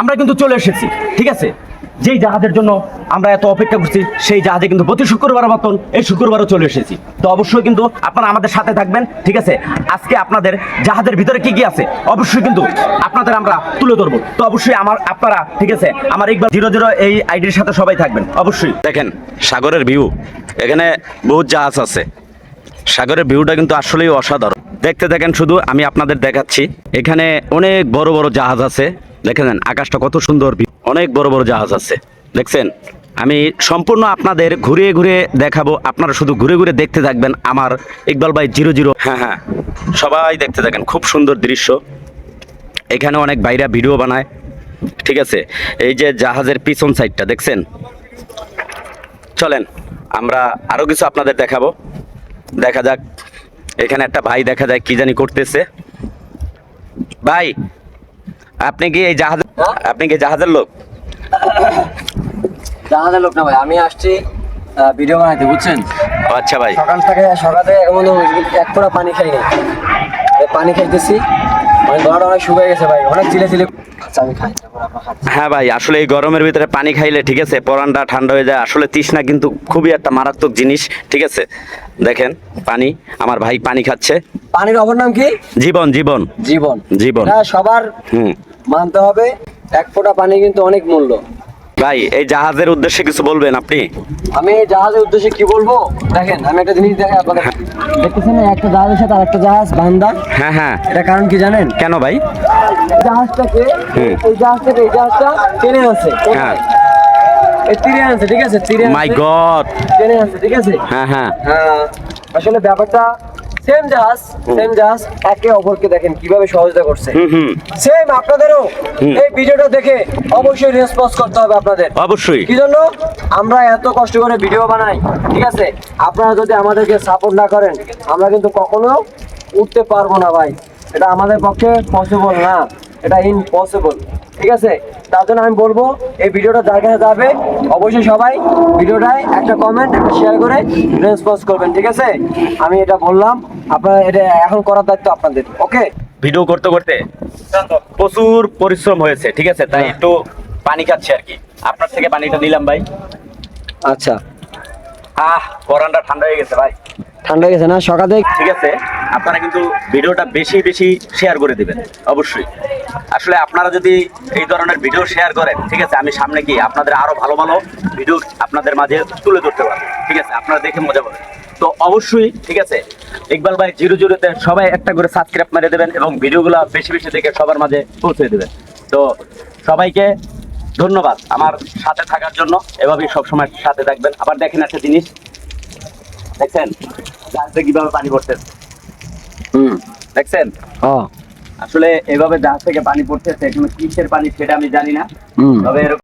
আমরা কিন্তু চলে এসেছি, ঠিক আছে। যেই জাহাজের জন্য আমরা এত অপেক্ষা করছি সেই জাহাজে কিন্তু প্রতি শুক্রবার মতন এই শুক্রবারও চলে এসেছি। তো অবশ্যই কিন্তু আপনারা আমাদের সাথে থাকবেন, ঠিক আছে। আজকে আপনাদের জাহাজের ভিতরে কি কি আছে অবশ্যই কিন্তু আপনাদের আমরা তুলে ধরবো। তো অবশ্যই আপনারা, ঠিক আছে, আমার ইকবাল 00 এই আইডির সাথে সবাই থাকবেন অবশ্যই। দেখেন সাগরের ভিউ, এখানে বহুত জাহাজ আছে। সাগরের ভিউটা কিন্তু আসলেই অসাধারণ। দেখতে দেখেন, শুধু আমি আপনাদের দেখাচ্ছি। এখানে অনেক বড় বড় জাহাজ আছে, দেখেন আকাশটা কত সুন্দর, অনেক বড় বড় জাহাজ আছে দেখছেন। আমি সম্পূর্ণ আপনাদের ঘুরে ঘুরে দেখাবো, আপনারা শুধু ঘুরে ঘুরে দেখতে থাকবেন। আমার ইকবাল ভাই 00, হ্যাঁ হ্যাঁ, সবাই দেখতে থাকেন, খুব সুন্দর দৃশ্য। এখানে অনেক ভাইরা ভিডিও বানায়, ঠিক আছে। এই যে জাহাজের পিছন সাইডটা দেখছেন। চলেন আমরা আরো কিছু আপনাদের দেখাবো, দেখা যাক। এখানে একটা ভাই দেখা যায় কি জানি করতেছে। ভাই আপনি কি এই জাহাজ, আপনি কি জাহাজের লোক? জাহাজের লোক না ভাই, আমি আসছি ভিডিও বানাইতে, বুঝছেন। আচ্ছা ভাই, সকাল থেকে এখন এক ফোঁটা পানি খাই নাই, পানি খাইতেছি, মানে গলাটা অনেক শুকিয়ে গেছে ভাই, অনেক চিলে চিলে। আচ্ছা আমি খাই, হ্যাঁ ভাই, আসলে এই গরমের ভিতরে পানি খাইলে, ঠিক আছে, পরানটা ঠান্ডা হয়ে যায়। আসলে তৃষ্ণা কিন্তু খুবই একটা মারাত্মক জিনিস, ঠিক আছে। দেখেন পানি, আমার ভাই পানি খাচ্ছে। পানির অপর নাম কি? জীবন। জীবন জীবন জীবন এটা সবার মানতে হবে। এক ফোঁটা পানি কিন্তু অনেক মূল্য। ভাই এই জাহাজের উদ্দেশ্যে কিছু বলবেন আপনি? আমি এই জাহাজের উদ্দেশ্যে কি বলবো, দেখেন আমি একটা জিনিস দেখাই আপনাদের। দেখতেছেন না, একটা জাহাজের সাথে আরেকটা জাহাজ বান্দা। হ্যাঁ হ্যাঁ, এটা কারণ কি জানেন? কেন ভাই? জাহাজটাকে এই জাহাজ থেকে এই জাহাজটা টেনে আনছে, হ্যাঁ, এই তীরে আনছে, ঠিক আছে, তীরে মাই গড, টেনে আনছে, ঠিক আছে। হ্যাঁ হ্যাঁ, আসলে ব্যাপারটা সেম জাহাজ একে অপরকে দেখেন কিভাবে সহযোগিতা করছে। সেম আপনাদেরও এই ভিডিওটা দেখে অবশ্যই রেসপন্স করতে হবে আপনাদের, অবশ্যই। কি জন্য আমরা এত কষ্ট করে ভিডিও বানাই, ঠিক আছে। আপনারা যদি আমাদেরকে সাপোর্ট না করেন আমরা কিন্তু কখনো উঠতে পারবো না ভাই, এটা আমাদের পক্ষে পসিবল না, এটা ইম্পসিবল, ঠিক আছে। তার জন্য আমি বলবো এই ভিডিওটা যার কাছে যাবে অবশ্যই সবাই ভিডিওটায় একটা কমেন্ট, একটা শেয়ার করে রেসপন্স করবেন, ঠিক আছে। আমি এটা বললাম, আপনারা এটা এখন করার দায়িত্ব আপনাদের, ওকে। ভিডিও করতে করতে প্রচুর পরিশ্রম হয়েছে, ঠিক আছে, তাই একটু পানি খাচ্ছে আর কি। আপনার থেকে পানিটা নিলাম ভাই। আচ্ছা, পরানটা ঠান্ডা হয়ে গেছে ভাই। ঠান্ডা হয়ে গেছে না সকালে? ঠিক আছে, আপনারা কিন্তু ভিডিওটা বেশি বেশি শেয়ার করে দিবেন অবশ্যই। আসলে আপনারা যদি এই ধরনের ভিডিও শেয়ার করেন, ঠিক আছে, আমি সামনে গিয়ে আপনাদের আরো ভালো ভালো ভিডিও আপনাদের মাঝে তুলে ধরতে পারবো, ঠিক আছে, আপনারা দেখে মজা পাবেন। তো অবশ্যই, ঠিক আছে, ইকবাল ভাই 00-তে সবাই একটা করে সাবস্ক্রাইব মেরে দেবেন এবং ভিডিওগুলো বেশি বেশি দেখে সবার মাঝে পৌঁছে দেবেন। তো সবাইকে ধন্যবাদ আমার সাথে থাকার জন্য, এভাবেই সবসময় সাথে থাকবেন। আবার দেখেন একটা জিনিস, দেখছেন জাহাজে কিভাবে পানি পড়তেছে, দেখছেন? আসলে এভাবে জাহাজ থেকে পানি পড়তেছে, কিসের পানি সেটা আমি জানি না, তবে